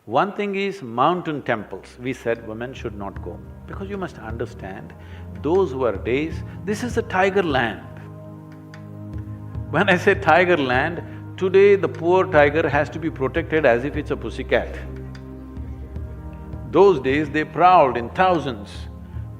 One thing is mountain temples, we said women should not go, because you must understand, those were days, this is a tiger land. When I say tiger land, today the poor tiger has to be protected as if it's a pussycat. Those days they prowled in thousands.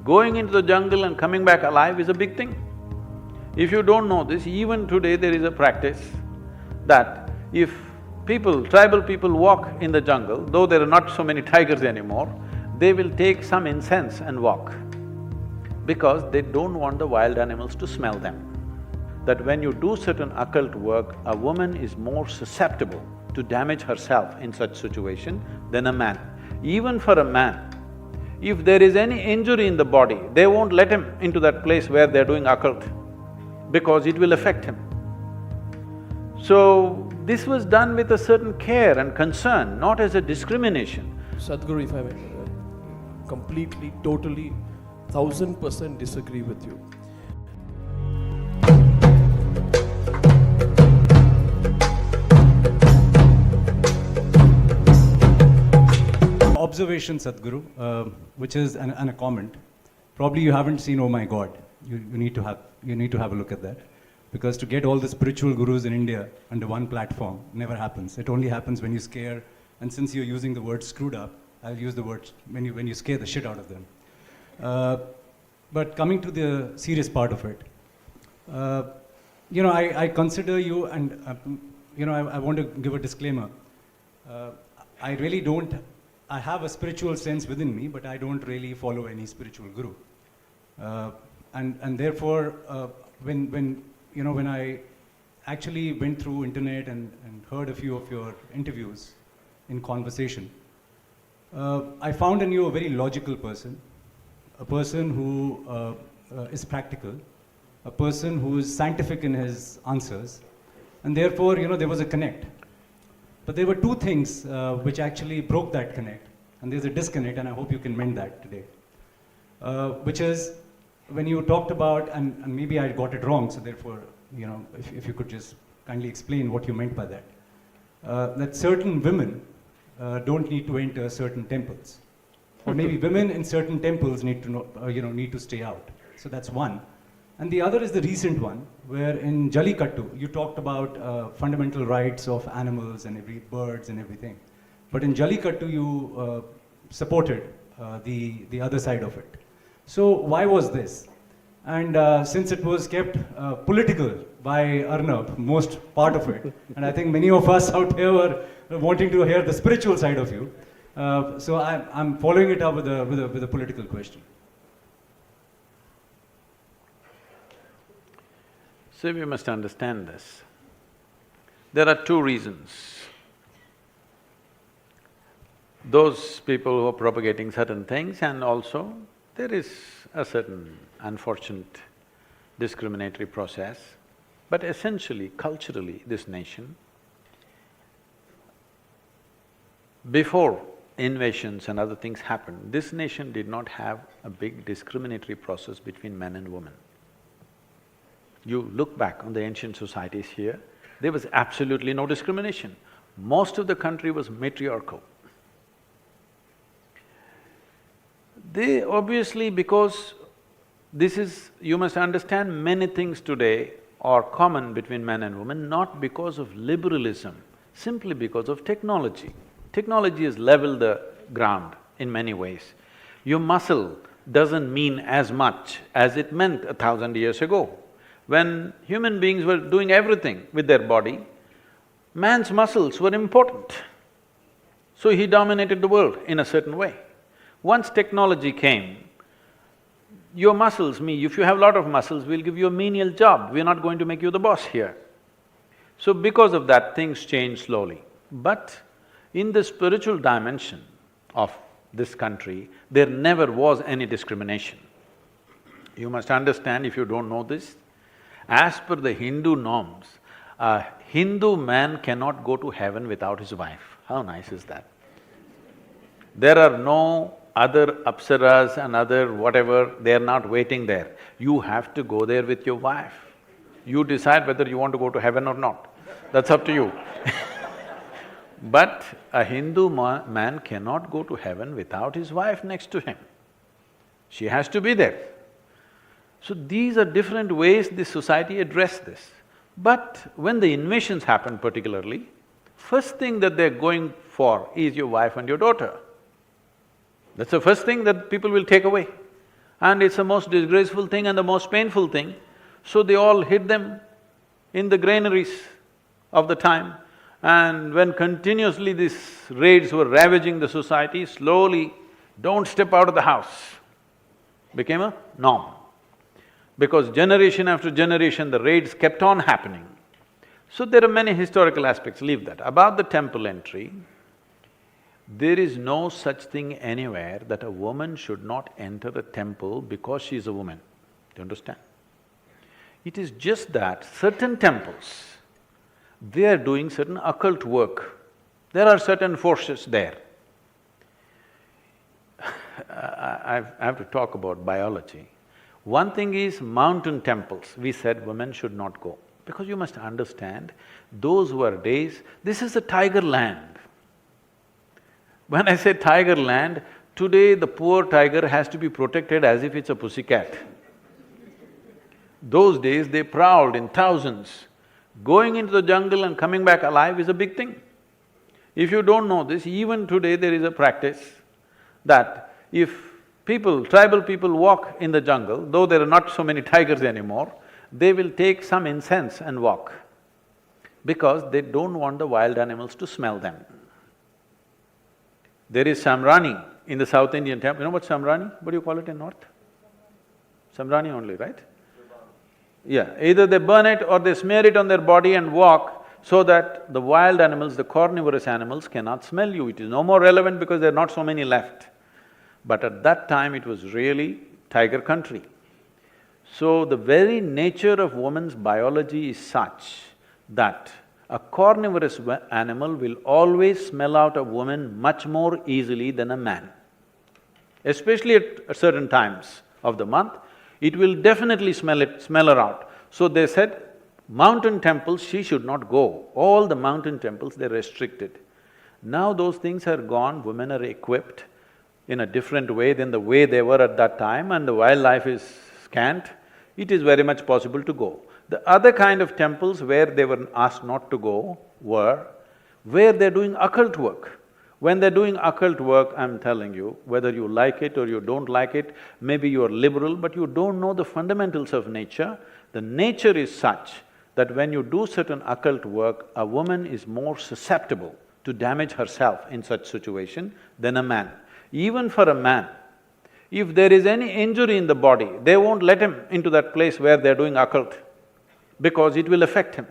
Going into the jungle and coming back alive is a big thing. If you don't know this, even today there is a practice that if tribal people walk in the jungle, though there are not so many tigers anymore, they will take some incense and walk, because they don't want the wild animals to smell them. That when you do certain occult work, a woman is more susceptible to damage herself in such situation than a man. Even for a man, if there is any injury in the body, they won't let him into that place where they're doing occult, because it will affect him. So, this was done with a certain care and concern, not as a discrimination. Sadhguru, if I may, completely, totally, 1000% disagree with you. Observation, Sadhguru, which is a comment. Probably you haven't seen Oh My God. You need to have a look at that. Because to get all the spiritual gurus in India under one platform never happens. It only happens when you scare, and since you're using the word screwed up, I'll use the word when you scare the shit out of them. But coming to the serious part of it, I consider you, and I want to give a disclaimer. I really don't. I have a spiritual sense within me, but I don't really follow any spiritual guru. And therefore, when I actually went through internet and heard a few of your interviews in conversation, I found in you a very logical person, a person who is practical, a person who is scientific in his answers, and therefore, there was a connect. But there were two things which actually broke that connect, and there's a disconnect, and I hope you can mend that today. Which is, when you talked about, and maybe I got it wrong, so therefore, if you could just kindly explain what you meant by that. That certain women don't need to enter certain temples. Or maybe women in certain temples need to stay out. So that's one. And the other is the recent one, where in Jallikattu, you talked about fundamental rights of animals and birds and everything. But in Jallikattu, you supported the other side of it. So why was this? And since it was kept political by Arnab, most part of it, and I think many of us out here were wanting to hear the spiritual side of you, so I'm following it up with a political question. So we must understand this. There are two reasons. Those people who are propagating certain things, and also there is a certain unfortunate discriminatory process, but essentially, culturally, this nation, before invasions and other things happened, this nation did not have a big discriminatory process between men and women. You look back on the ancient societies here, there was absolutely no discrimination. Most of the country was matriarchal. They obviously, because this is… you must understand, many things today are common between men and women, not because of liberalism, simply because of technology. Technology has leveled the ground in many ways. Your muscle doesn't mean as much as it meant 1,000 years ago. When human beings were doing everything with their body, man's muscles were important. So he dominated the world in a certain way. Once technology came, your muscles, if you have a lot of muscles, we'll give you a menial job, we're not going to make you the boss here. So because of that, things changed slowly. But in the spiritual dimension of this country, there never was any discrimination. You must understand, if you don't know this, as per the Hindu norms, a Hindu man cannot go to heaven without his wife. How nice is that? There are no other apsaras and other whatever, they're not waiting there. You have to go there with your wife. You decide whether you want to go to heaven or not, that's up to you. But a Hindu man cannot go to heaven without his wife next to him. She has to be there. So these are different ways this society addressed this. But when the invasions happen particularly, first thing that they're going for is your wife and your daughter. That's the first thing that people will take away. And it's the most disgraceful thing and the most painful thing. So they all hid them in the granaries of the time. And when continuously these raids were ravaging the society, slowly, don't step out of the house became a norm. Because generation after generation, the raids kept on happening. So there are many historical aspects, leave that. About the temple entry, there is no such thing anywhere that a woman should not enter a temple because she is a woman. Do you understand? It is just that certain temples, they are doing certain occult work. There are certain forces there. I have to talk about biology. One thing is mountain temples, we said women should not go. Because you must understand, those were days, this is a tiger land. When I say tiger land, today the poor tiger has to be protected as if it's a pussycat. Those days they prowled in thousands. Going into the jungle and coming back alive is a big thing. If you don't know this, even today there is a practice that if tribal people walk in the jungle, though there are not so many tigers anymore, they will take some incense and walk because they don't want the wild animals to smell them. There is Samrani in the South Indian temple. You know what Samrani? What do you call it in North? Samrani only, right? Yeah, either they burn it or they smear it on their body and walk so that the wild animals, the carnivorous animals cannot smell you. It is no more relevant because there are not so many left. But at that time it was really tiger country. So the very nature of woman's biology is such that a carnivorous animal will always smell out a woman much more easily than a man. Especially at certain times of the month, it will definitely smell her out. So they said, mountain temples she should not go. All the mountain temples, they're restricted. Now those things are gone, women are equipped in a different way than the way they were at that time, and the wildlife is scant, it is very much possible to go. The other kind of temples where they were asked not to go were where they're doing occult work. When they're doing occult work, I'm telling you, whether you like it or you don't like it, maybe you're liberal, but you don't know the fundamentals of nature. The nature is such that when you do certain occult work, a woman is more susceptible to damage herself in such situation than a man. Even for a man, if there is any injury in the body, they won't let him into that place where they're doing occult because it will affect him.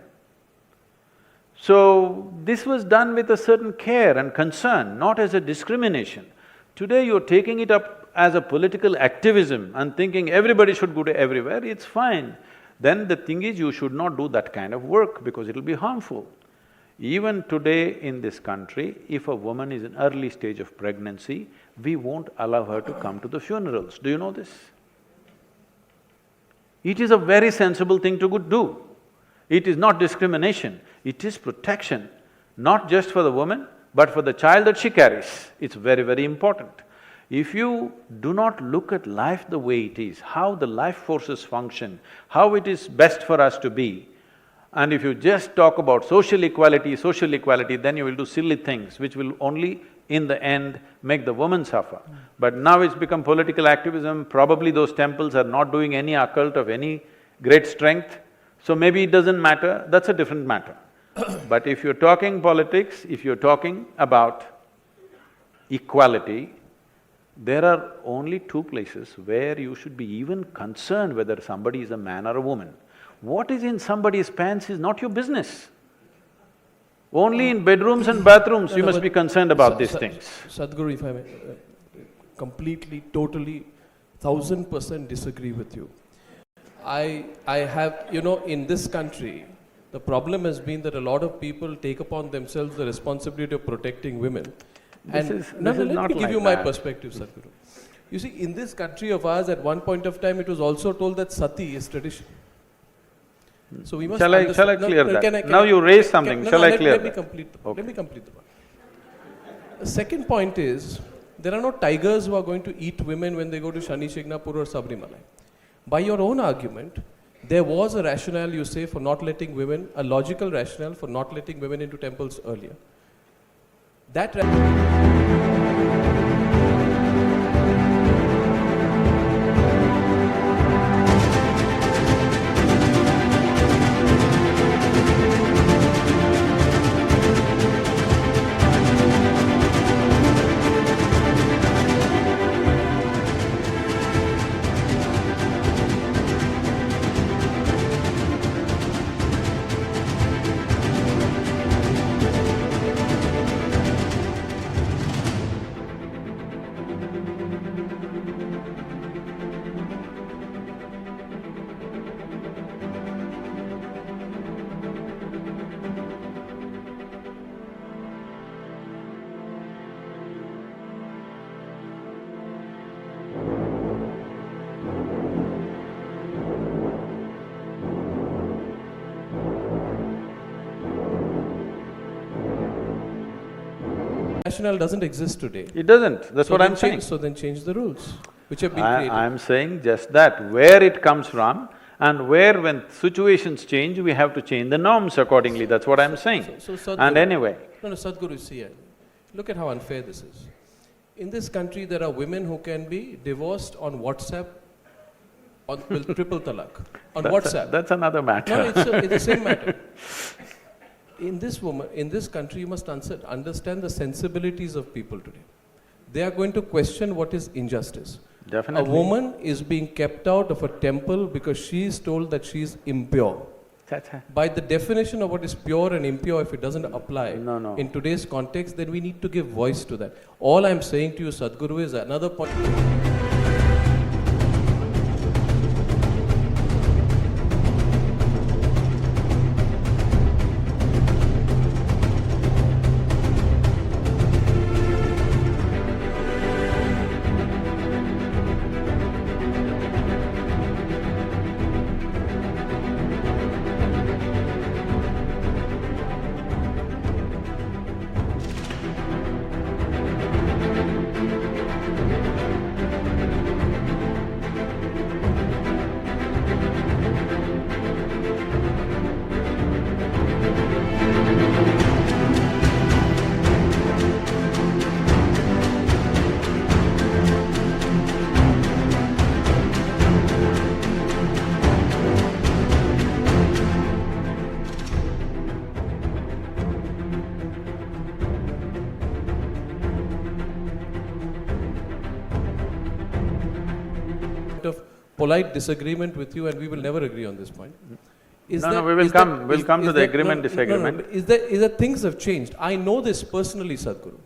So, this was done with a certain care and concern, not as a discrimination. Today you're taking it up as a political activism and thinking everybody should go to everywhere, it's fine. Then the thing is, you should not do that kind of work because it'll be harmful. Even today in this country, if a woman is in early stage of pregnancy, we won't allow her to come to the funerals. Do you know this? It is a very sensible thing to do. It is not discrimination, it is protection, not just for the woman, but for the child that she carries. It's very, very important. If you do not look at life the way it is, how the life forces function, how it is best for us to be, and if you just talk about social equality, then you will do silly things which will only, in the end, make the woman suffer. But now it's become political activism, probably those temples are not doing any occult of any great strength, so maybe it doesn't matter, that's a different matter. But if you're talking politics, if you're talking about equality, there are only two places where you should be even concerned whether somebody is a man or a woman. What is in somebody's pants is not your business. Only in bedrooms and bathrooms you must be concerned about these things. Sadhguru, if I may, completely, totally, 1000% disagree with you. I have… in this country, the problem has been that a lot of people take upon themselves the responsibility of protecting women. Let me give you my perspective, Sadhguru. You see, in this country of ours, at one point of time, it was also told that sati is tradition. So we must… Shall I clear that? Now you raise something, shall I clear that? Let me complete the one. The second point is, there are no tigers who are going to eat women when they go to Shani Shignapur or Sabrimala. By your own argument, there was a rationale, you say, for not letting women, a logical rationale for not letting women into temples earlier. That rationale doesn't exist today. It doesn't, that's So what then I'm saying. So then change the rules, which have been created. I'm saying just that, where it comes from and where when situations change, we have to change the norms accordingly, that's what I'm saying. So Sadhguru, And anyway, No, Sadhguru, see, look at how unfair this is. In this country, there are women who can be divorced on WhatsApp with triple talaq, on WhatsApp. that's another matter. No, it's the same matter. In this country, you must understand the sensibilities of people today. They are going to question what is injustice. Definitely. A woman is being kept out of a temple because she is told that she is impure. By the definition of what is pure and impure, if it doesn't apply No. in today's context, then we need to give voice to that. All I'm saying to you, Sadhguru, is another point. Of polite disagreement with you, and we will never agree on this point. We will come to the agreement, disagreement. Is that things have changed? I know this personally, Sadhguru.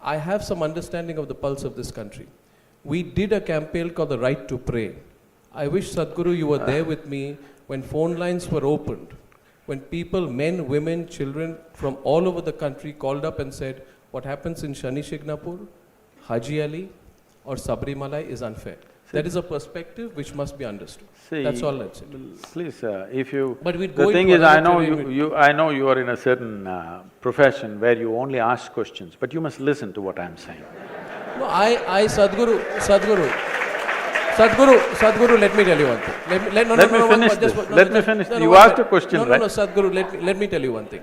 I have some understanding of the pulse of this country. We did a campaign called the Right to Pray. I wish, Sadhguru, you were there with me when phone lines were opened, when people, men, women, children from all over the country called up and said, what happens in Shani Shignapur, Haji Ali or Sabrimala is unfair. That is a perspective which must be understood. See, that's all I'd say. Please, if you… But we'd the go thing into is, I another know terrain I know you are in a certain profession where you only ask questions, but you must listen to what I'm saying. No, Sadhguru, let me tell you one thing. Let me finish this. Let me finish. You asked a question, right? No, Sadhguru, let me tell you one thing.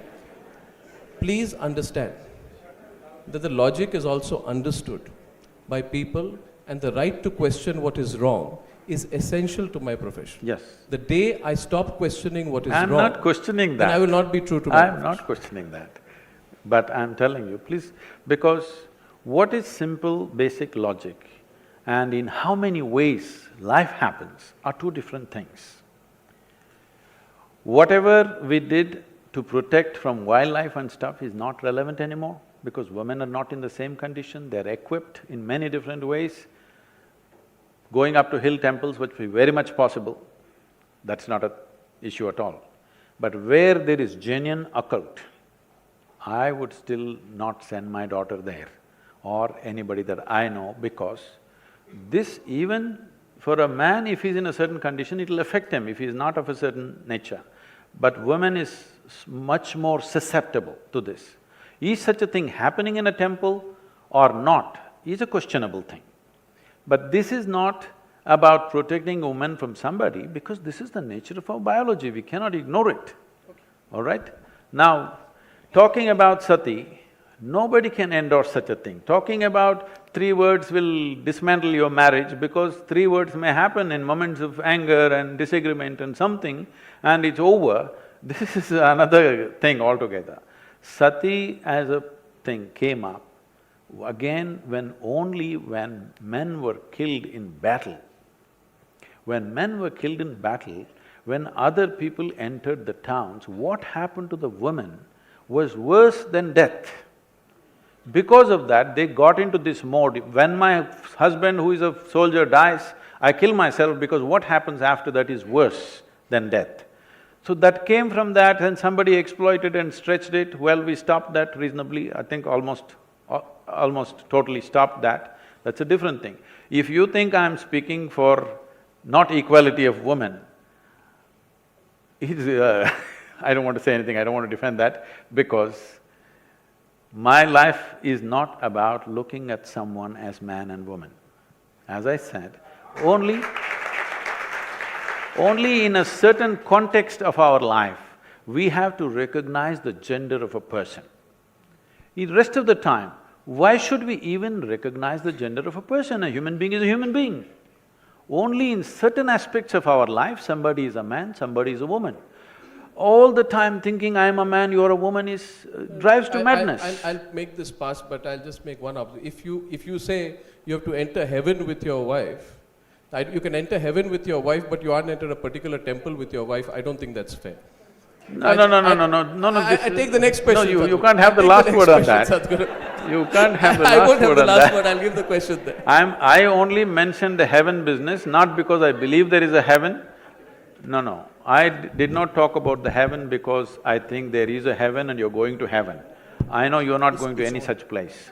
Please understand that the logic is also understood by people, and the right to question what is wrong is essential to my profession. Yes. The day I stop questioning what is wrong… I'm not questioning that. Then I will not be true to my I'm profession. not questioning that. But I'm telling you, please, because what is simple, basic logic and in how many ways life happens are two different things. Whatever we did to protect from wildlife and stuff is not relevant anymore because women are not in the same condition, they're equipped in many different ways. Going up to hill temples would be very much possible, that's not an issue at all. But where there is genuine occult, I would still not send my daughter there or anybody that I know because this even for a man, if he's in a certain condition, it'll affect him if he's not of a certain nature. But woman is much more susceptible to this. Is such a thing happening in a temple or not is a questionable thing. But this is not about protecting women from somebody, because this is the nature of our biology, we cannot ignore it, all right? Now, talking about sati, nobody can endorse such a thing. Talking about 3 words will dismantle your marriage, because 3 words may happen in moments of anger and disagreement and something, and it's over. This is another thing altogether. Sati as a thing came up again only when men were killed in battle. When men were killed in battle, when other people entered the towns, what happened to the women was worse than death. Because of that, they got into this mode, when my husband who is a soldier dies, I kill myself, because what happens after that is worse than death. So that came from that, and somebody exploited and stretched it. Well, we stopped that reasonably, I think almost totally stopped that. That's a different thing. If you think I'm speaking for not equality of women, I don't want to say anything, I don't want to defend that, because my life is not about looking at someone as man and woman. As I said, only in a certain context of our life, we have to recognize the gender of a person. The rest of the time, why should we even recognize the gender of a person? A human being is a human being. Only in certain aspects of our life, somebody is a man, somebody is a woman. All the time thinking, I am a man, you are a woman drives to madness. I'll make this pass, but I'll just make one observation. If you say you have to enter heaven with your wife, you can enter heaven with your wife, but you aren't enter a particular temple with your wife, I don't think that's fair. No. I take the next question. No, you can't have the last word on that. You can't have the last word on that. I won't have the last word, I'll give the question there. I only mentioned the heaven business, not because I believe there is a heaven. No. I did not talk about the heaven because I think there is a heaven and you're going to heaven. I know you're not going to any such place.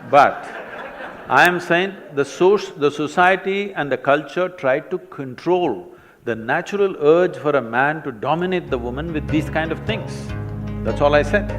But I am saying the society and the culture tried to control the natural urge for a man to dominate the woman with these kind of things. That's all I said.